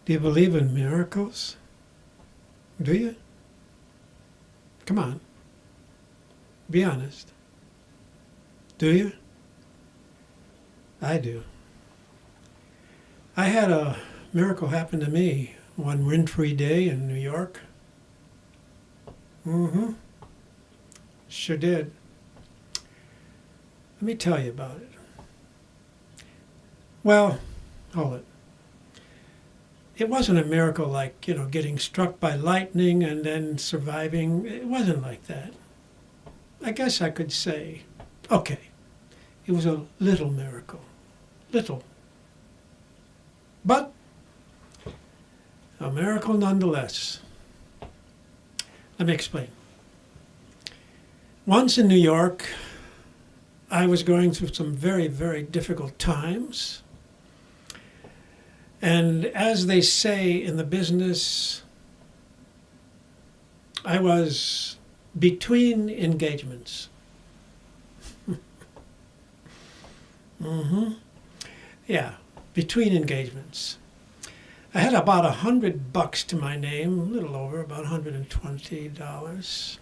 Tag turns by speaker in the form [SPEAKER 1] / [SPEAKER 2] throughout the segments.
[SPEAKER 1] Do you believe in miracles? Do you? Come on. Be honest. Do you? I do. I had a miracle happen to me one wintry day in New York. Mm-hmm. Sure did. Let me tell you about it. Well, hold it. It wasn't a miracle like, getting struck by lightning and then surviving. It wasn't like that. I guess I could say, okay, it was a little miracle. Little. But a miracle nonetheless. Let me explain. Once in New York, I was going through some very, very difficult times. And as they say in the business, I was between engagements. Mm-hmm. Yeah, between engagements. I had about $100 to my name, a little over, about $120.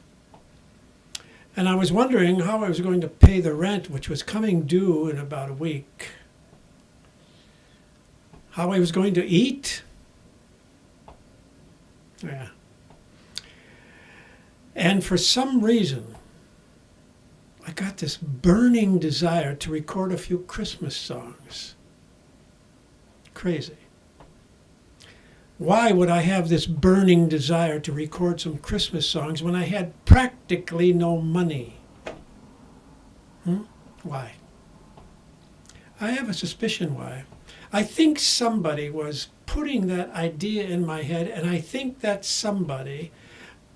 [SPEAKER 1] And I was wondering how I was going to pay the rent, which was coming due in about a week. How I was going to eat. Yeah. And for some reason, I got this burning desire to record a few Christmas songs. Crazy. Why would I have this burning desire to record some Christmas songs when I had practically no money? Why? I have a suspicion why. I think somebody was putting that idea in my head, and I think that somebody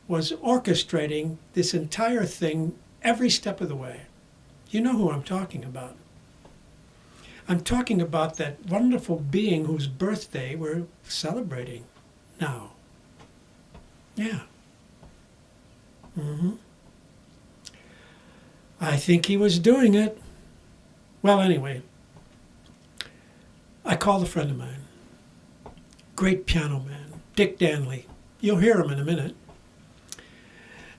[SPEAKER 1] was orchestrating this entire thing every step of the way. You know who I'm talking about. I'm talking about that wonderful being whose birthday we're celebrating now. Yeah. Mm-hmm. I think he was doing it. Well, anyway, I called a friend of mine, great piano man, Dick Danley. You'll hear him in a minute.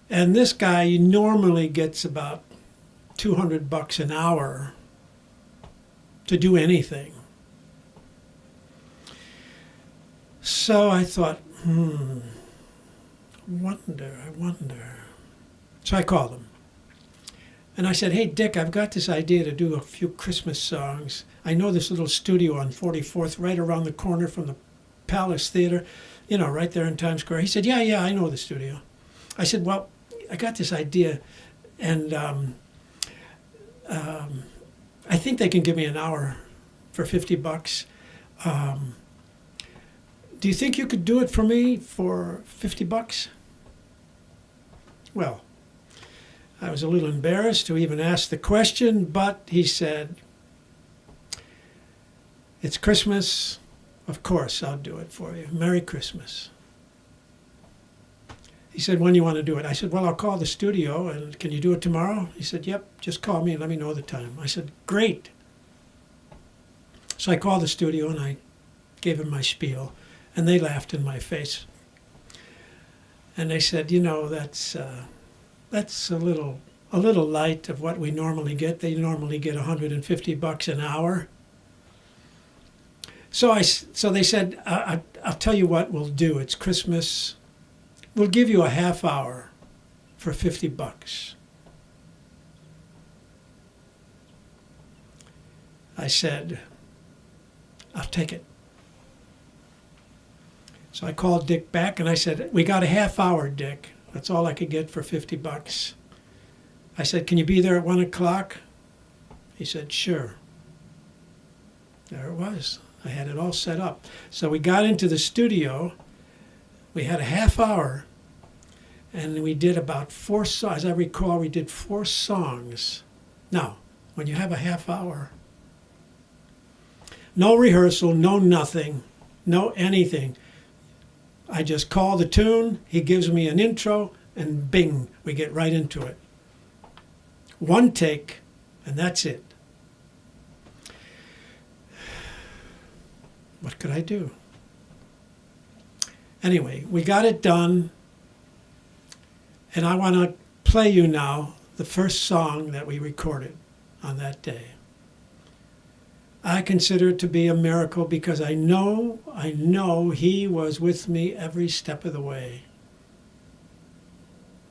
[SPEAKER 1] And this guy normally gets about $200 an hour to do anything. So I thought, I wonder. So I called him. And I said, hey, Dick, I've got this idea to do a few Christmas songs. I know this little studio on 44th, right around the corner from the Palace Theater, right there in Times Square. He said, yeah, I know the studio. I said, well, I got this idea, and I think they can give me an hour for $50. Do you think you could do it for me for $50? Well, I was a little embarrassed to even ask the question, but he said, it's Christmas. Of course, I'll do it for you. Merry Christmas. He said, when do you want to do it? I said, well, I'll call the studio, and can you do it tomorrow? He said, yep, just call me and let me know the time. I said, great. So I called the studio, and I gave him my spiel, and they laughed in my face. And they said, that's a little light of what we normally get. They normally get $150 an hour. So they said, I'll tell you what we'll do. It's Christmas. We'll give you a half hour for $50. I said, I'll take it. So I called Dick back and I said, we got a half hour, Dick. That's all I could get for $50. I said, can you be there at 1 o'clock? He said, sure. There it was. I had it all set up. So we got into the studio. We had a half hour, and we did about 4 songs. As I recall, we did 4 songs. Now, when you have a half hour, no rehearsal, no nothing, no anything. I just call the tune, he gives me an intro, and bing, we get right into it. 1 take, and that's it. What could I do? Anyway, we got it done, and I want to play you now the first song that we recorded on that day. I consider it to be a miracle because I know he was with me every step of the way.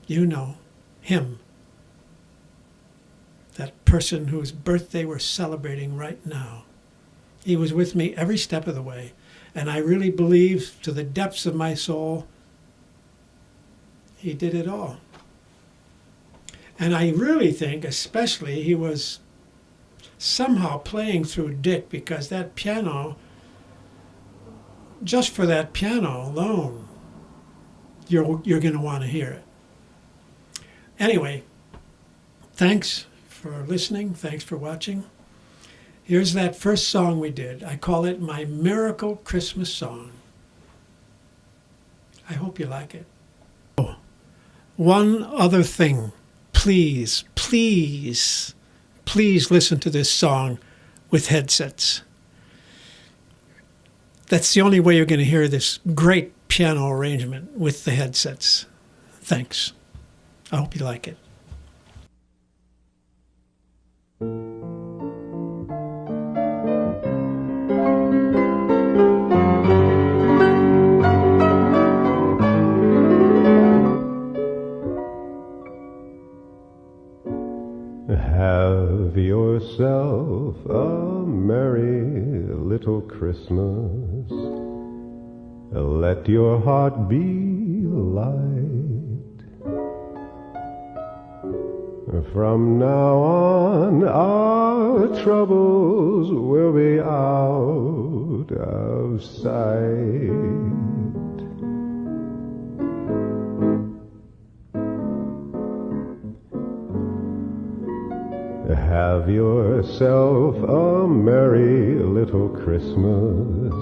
[SPEAKER 1] You know, him. That person whose birthday we're celebrating right now. He was with me every step of the way. And I really believe to the depths of my soul, he did it all. And I really think, especially, he was somehow playing through Dick, because that piano, just for that piano alone, you're going to want to hear it. Anyway, thanks for listening. Thanks for watching. Here's that first song we did. I call it my Miracle Christmas Song. I hope you like it. Oh, one other thing. Please, please, please listen to this song with headsets. That's the only way you're going to hear this great piano arrangement, with the headsets. Thanks. I hope you like it.
[SPEAKER 2] Have yourself a merry little Christmas. Let your heart be light. From now on, our troubles will be out of sight. Have yourself a merry little Christmas.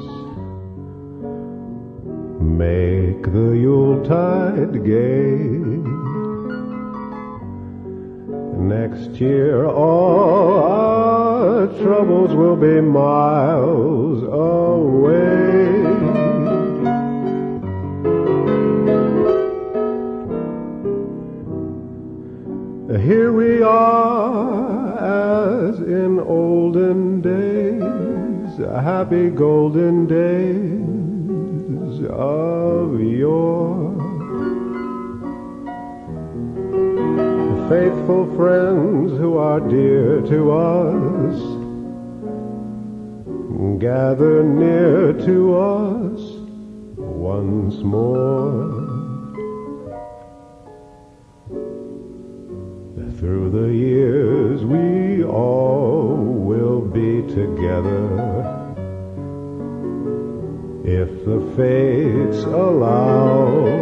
[SPEAKER 2] Make the Yuletide gay. Next year all our troubles will be miles away. Here we are as in olden days, happy golden days of yore. Faithful friends who are dear to us, gather near to us once more. Through the years we all will be together, if the fates allow.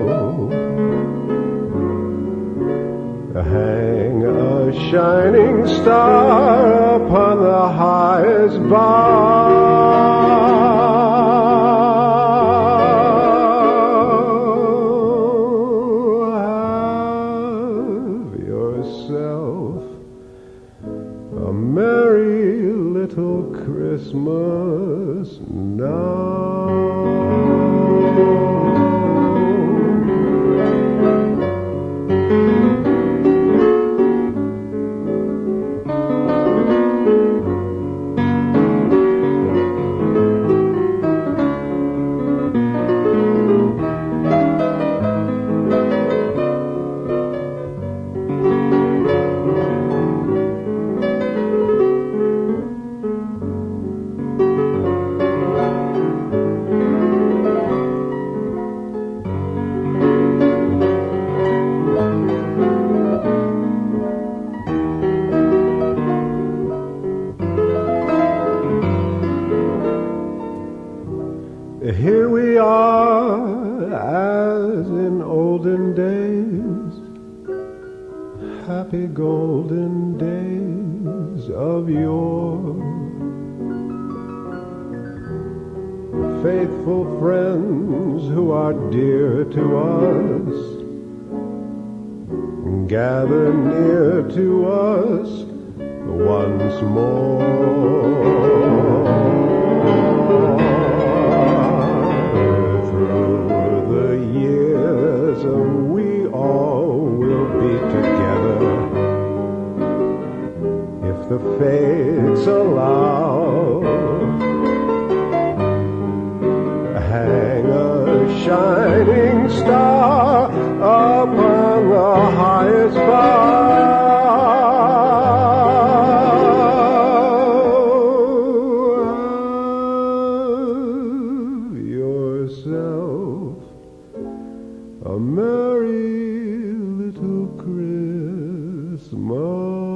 [SPEAKER 2] Hang a shining star upon the highest bough. Have yourself a merry little Christmas now. Here we are as in olden days, happy golden days of yore. Faithful friends who are dear to us, gather near to us once more. Through the the fates allow. Hang a shining star upon the highest bough. Have yourself a merry little Christmas.